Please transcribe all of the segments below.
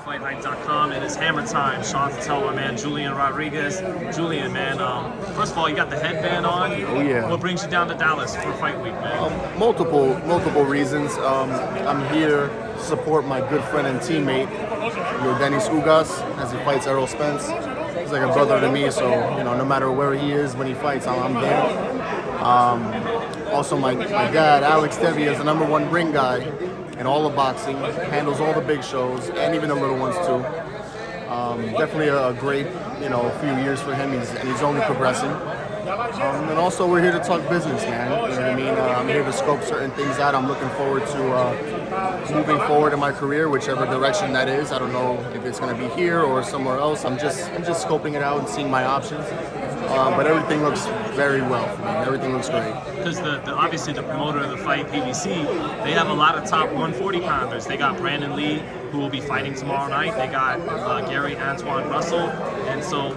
FightHype.com. It is hammer time. Sean Patel, my man Julian Rodriguez. Julian, man, first of all, you got the headband on. Oh yeah. What brings you down to Dallas for Fight Week, man? Multiple reasons. I'm here to support my good friend and teammate, Yordenis Ugas, as he fights Errol Spence. He's like a brother to me, so no matter where he is when he fights, I'm there. Also, my dad, Alex Devi, is the #1 ring guy in all of boxing, handles all the big shows and even the little ones too. Definitely a great, few years for him. He's only progressing. And also, we're here to talk business, man. You know what I mean? I'm here to scope certain things out. I'm looking forward to moving forward in my career, whichever direction that is. I don't know if it's going to be here or somewhere else. I'm just scoping it out and seeing my options. But everything looks very well for me. Everything looks great. Because obviously the promoter of the fight, PBC, they have a lot of top 140 pounders. They got Brandon Lee, who will be fighting tomorrow night. They got Gary Antoine Russell, and so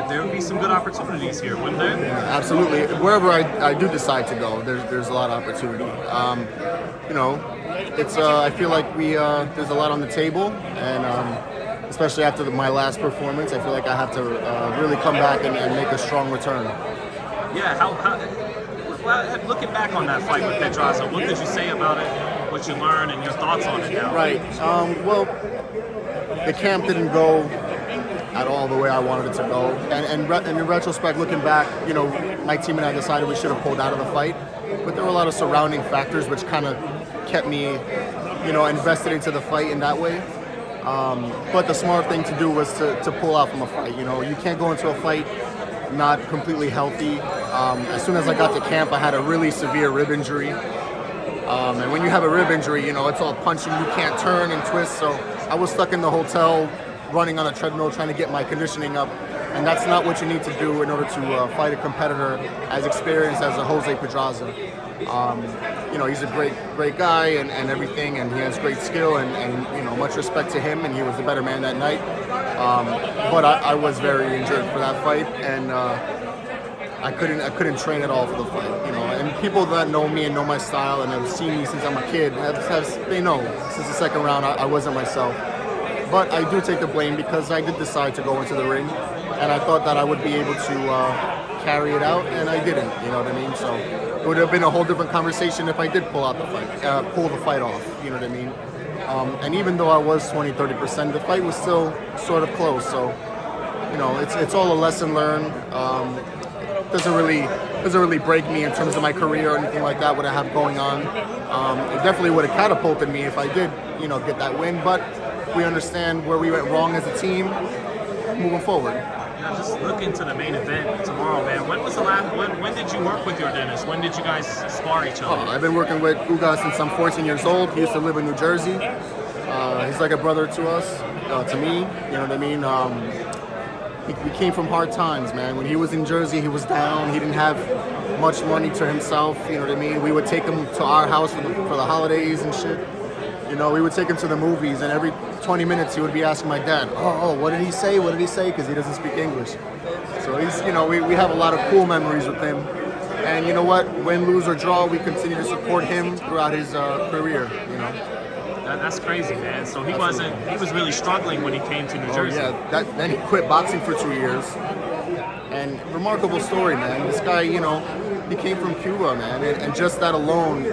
there will be some good opportunities here, wouldn't there? Yeah, absolutely. Wherever I do decide to go, there's a lot of opportunity. I feel like there's a lot on the table, and especially after my last performance, I feel like I have to really come back and make a strong return. Yeah, well, looking back on that fight with Pedraza, what could you say about it, what you learned, and your thoughts on it now? Right. Well, the camp didn't go at all the way I wanted it to go. And in retrospect, looking back, my team and I decided we should have pulled out of the fight. But there were a lot of surrounding factors which kind of kept me, invested into the fight in that way. But the smart thing to do was to pull out from a fight. You can't go into a fight not completely healthy. As soon as I got to camp, I had a really severe rib injury. And when you have a rib injury, it's all punching. You can't turn and twist. So I was stuck in the hotel, running on a treadmill, trying to get my conditioning up. And that's not what you need to do in order to fight a competitor as experienced as a Jose Pedraza. He's a great guy and everything, and he has great skill and much respect to him, and he was the better man that night. But I was very injured for that fight, and I couldn't train at all for the fight. And people that know me and know my style and have seen me since I'm a kid, they know since the second round I wasn't myself. But I do take the blame because I did decide to go into the ring, and I thought that I would be able to carry it out, and I didn't. You know what I mean? So it would have been a whole different conversation if I did pull the fight off. You know what I mean? And even though I was 20-30%, the fight was still sort of close. So it's all a lesson learned. Doesn't really break me in terms of my career or anything like that. What I have going on, it definitely would have catapulted me if I did, get that win. But we understand where we went wrong as a team, moving forward. Now, just look into the main event tomorrow, man. When was the last? When did you work with Yordenis? When did you guys spar each other? I've been working with Ugas since I'm 14 years old. He used to live in New Jersey. He's like a brother to us, to me. You know what I mean? We came from hard times, man. When he was in Jersey, he was down. He didn't have much money to himself. You know what I mean? We would take him to our house for the holidays and shit. We would take him to the movies, and every 20 minutes he would be asking my dad, oh, what did he say? What did he say? Because he doesn't speak English. So he's, we have a lot of cool memories with him. And you know what? Win, lose, or draw, we continue to support him throughout his career, That's crazy, man. So he was really struggling when he came to New Jersey. Yeah, then he quit boxing for 2 years. And remarkable story, man. This guy, he came from Cuba, man, and just that alone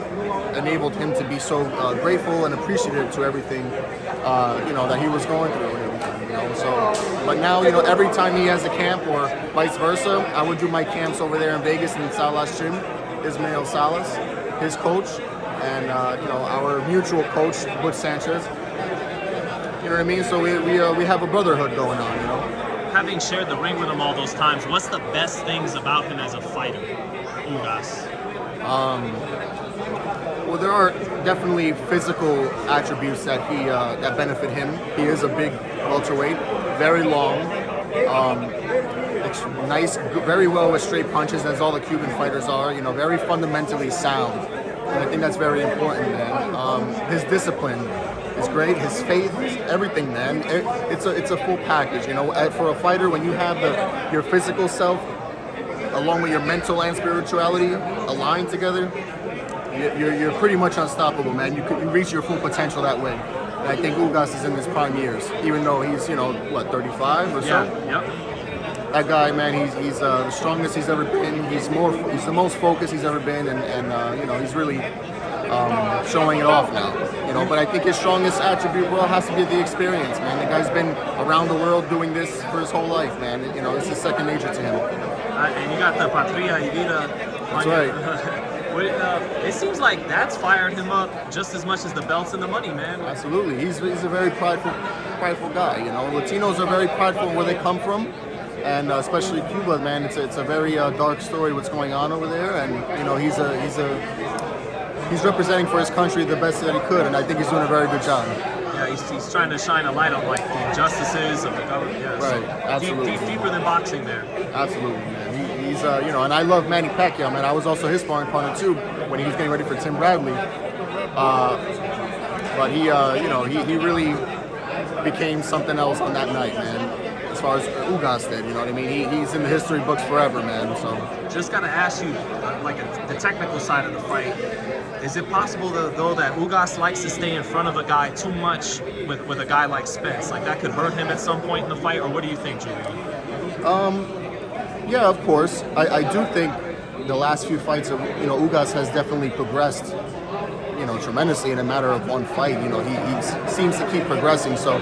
enabled him to be so grateful and appreciative to everything, that he was going through and everything, So, but now, every time he has a camp or vice versa, I would do my camps over there in Vegas in Salas Gym, Ismael Salas, his coach, and our mutual coach, Butch Sanchez. You know what I mean? So we have a brotherhood going on, Having shared the ring with him all those times, what's the best things about him as a fighter, Ugas? Well, there are definitely physical attributes that that benefit him. He is a big welterweight, very long, nice, very well with straight punches, as all the Cuban fighters are. Very fundamentally sound, and I think that's very important, man. His discipline is great. His faith, everything, man. It's a full package. For a fighter, when you have your physical self along with your mental and spirituality aligned together, you're pretty much unstoppable, man. You reach your full potential that way. And I think Ugas is in his prime years, even though he's, you know, what, 35 or so? Yep. That guy, man, he's the strongest he's ever been. He's the most focused he's ever been, and you know, he's really showing it off now. You know, but I think his strongest attribute, bro, has to be the experience, man. The guy's been around the world doing this for his whole life, man. You know, it's just second nature to him. And you got the Patria y Vida. That's right. It seems like that's fired him up just as much as the belts and the money, man. Absolutely, he's a very prideful guy. You know, Latinos are very prideful where they come from, and especially Cuba, man. It's a very dark story what's going on over there, and you know, he's representing for his country the best that he could, and I think he's doing a very good job. Yeah, he's trying to shine a light on like the injustices of the government. Yeah, right, so absolutely. Deeper than boxing there. Absolutely, man. He's you know, and I love Manny Pacquiao, man. I was also his sparring partner too when he was getting ready for Tim Bradley. But he, you know, he really became something else on that night, man. As far as Ugas did, you know what I mean? He's in the history books forever, man. So just gotta ask you, like the technical side of the fight. Is it possible though that Ugas likes to stay in front of a guy too much with a guy like Spence? Like that could hurt him at some point in the fight, or what do you think, Julian? Yeah, of course. I do think the last few fights of, you know, Ugas has definitely progressed, you know, tremendously in a matter of one fight. You know, he seems to keep progressing. So,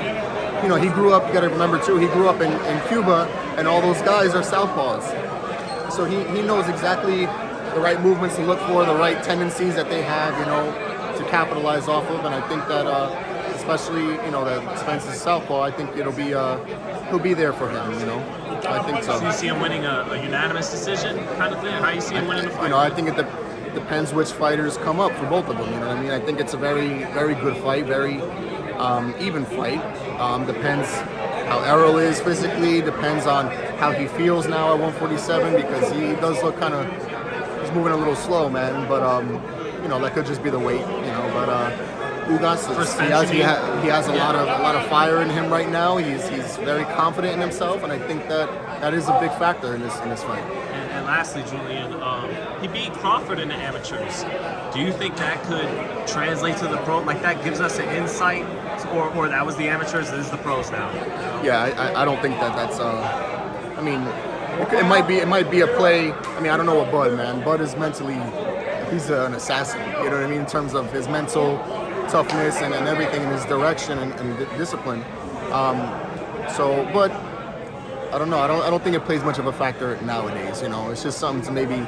you know, he grew up, you gotta remember too, he grew up in Cuba, and all those guys are southpaws. So he knows exactly the right movements to look for, the right tendencies that they have, you know, to capitalize off of. And I think that, especially, you know, that Spence is southpaw, I think he'll be there for him, you know. I think so. So you see him winning a unanimous decision kind of thing? How do you see him winning the fight? You know, I think it depends which fighters come up for both of them. You know what I mean? I think it's a very, very good fight, very even fight. Depends how Errol is physically. Depends on how he feels now at 147, because he does look kind of, he's moving a little slow, man. But you know, that could just be the weight. You know, but Ugas, he has a lot of fire in him right now. He's very confident in himself, and I think that is a big factor in this fight. And lastly, Julian, he beat Crawford in the amateurs. Do you think that could translate to the pro? Like that gives us an insight, or that was the amateurs, this is the pros now? Yeah, I don't think that's. I mean, it might be a play. I mean, I don't know what Bud, man. Bud is mentally, he's an assassin. You know what I mean, in terms of his mental toughness and everything in his direction and discipline. So, but I don't know. I don't think it plays much of a factor nowadays. You know, it's just something to maybe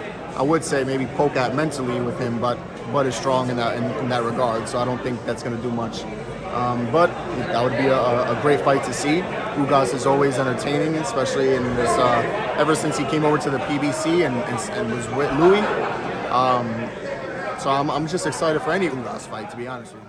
poke at mentally with him. But Bud is strong in that regard. So I don't think that's going to do much. But that would be a great fight to see. Ugas is always entertaining, especially in this. Ever since he came over to the PBC and was with Louis. So I'm just excited for any Ugas fight, to be honest with you.